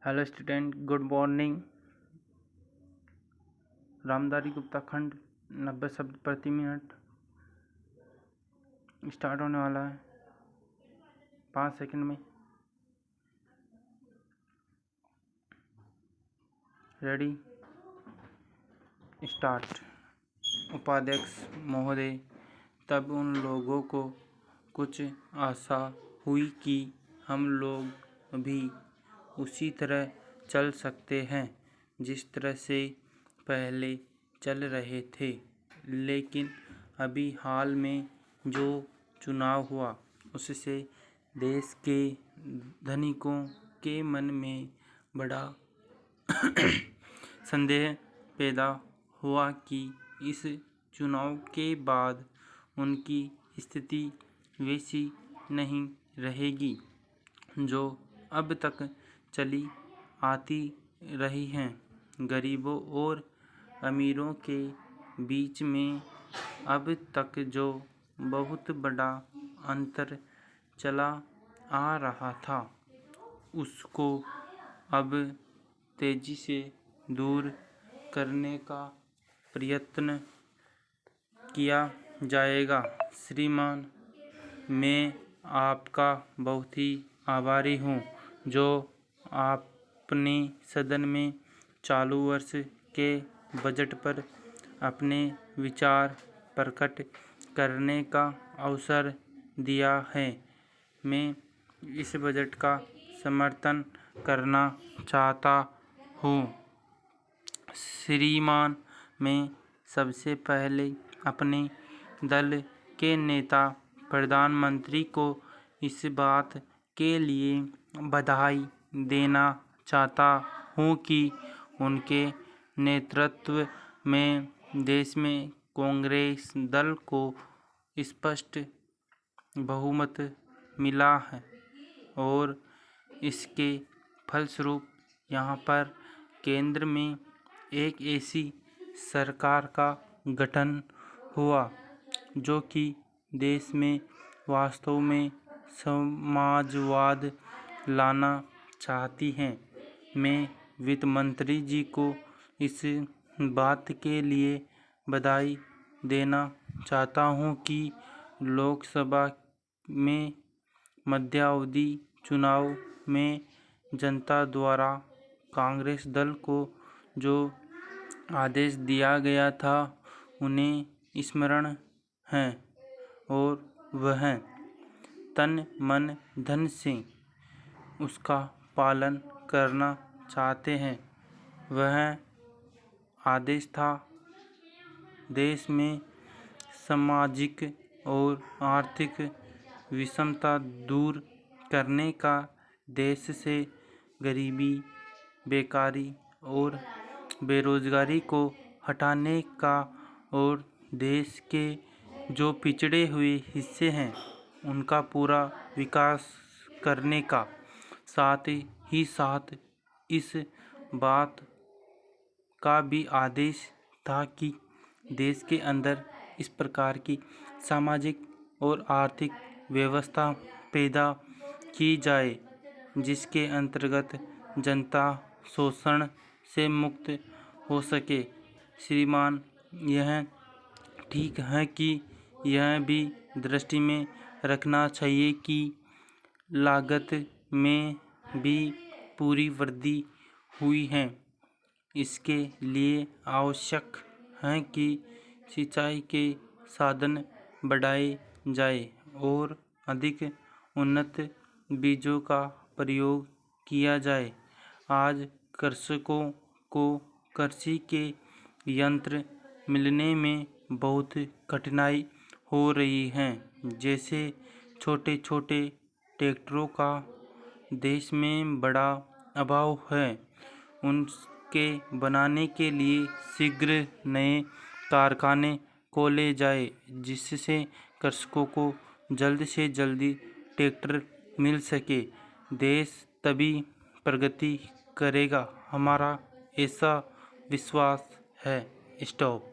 Hello student, good morning. Ramdhari Gupta खंड 90 शब्द प्रति मिनट स्टार्ट होने वाला है 5 सेकंड में। Ready, start. उपाध्यक्ष महोदय, तब उन लोगों को कुछ आशा हुई कि हम लोग भी उसी तरह चल सकते हैं जिस तरह से पहले चल रहे थे। लेकिन अभी हाल में जो चुनाव हुआ उससे देश के धनिकों के मन में बड़ा संदेह पैदा हुआ कि इस चुनाव के बाद उनकी स्थिति वैसी नहीं रहेगी जो अब तक चली आती रही है। गरीबों और अमीरों के बीच में अब तक जो बहुत बड़ा अंतर चला आ रहा था उसको अब तेजी से दूर करने का प्रयत्न किया जाएगा। श्रीमान, मैं आपका बहुत ही आभारी हूँ जो आपने सदन में चालू वर्ष के बजट पर अपने विचार प्रकट करने का अवसर दिया है। मैं इस बजट का समर्थन करना चाहता हूँ। श्रीमान, मैं सबसे पहले अपने दल के नेता प्रधानमंत्री को इस बात के लिए बधाई देना चाहता हूँ कि उनके नेतृत्व में देश में कांग्रेस दल को स्पष्ट बहुमत मिला है और इसके फलस्वरूप यहाँ पर केंद्र में एक ऐसी सरकार का गठन हुआ जो कि देश में वास्तव में समाजवाद लाना चाहती है। मैं वित्त मंत्री जी को इस बात के लिए बधाई देना चाहता हूं कि लोकसभा में मध्यावधि चुनाव में जनता द्वारा कांग्रेस दल को जो आदेश दिया गया था उन्हें स्मरण है और वह तन मन धन से उसका पालन करना चाहते हैं। वह आदेश था देश में सामाजिक और आर्थिक विषमता दूर करने का, देश से गरीबी, बेकारी और बेरोजगारी को हटाने का और देश के जो पिछड़े हुए हिस्से हैं उनका पूरा विकास करने का। साथ ही साथ इस बात का भी आदेश था कि देश के अंदर इस प्रकार की सामाजिक और आर्थिक व्यवस्था पैदा की जाए जिसके अंतर्गत जनता शोषण से मुक्त हो सके। श्रीमान, यह ठीक है कि यह भी दृष्टि में रखना चाहिए कि लागत में भी पूरी वृद्धि हुई है। इसके लिए आवश्यक है कि सिंचाई के साधन बढ़ाए जाए और अधिक उन्नत बीजों का प्रयोग किया जाए। आज कृषकों को कृषि के यंत्र मिलने में बहुत कठिनाई हो रही है। जैसे छोटे छोटे ट्रैक्टरों का देश में बड़ा अभाव है। उनके बनाने के लिए शीघ्र नए कारखाने खोले जाए जिससे कृषकों को जल्द से जल्दी ट्रैक्टर मिल सके। देश तभी प्रगति करेगा, हमारा ऐसा विश्वास है। स्टॉप।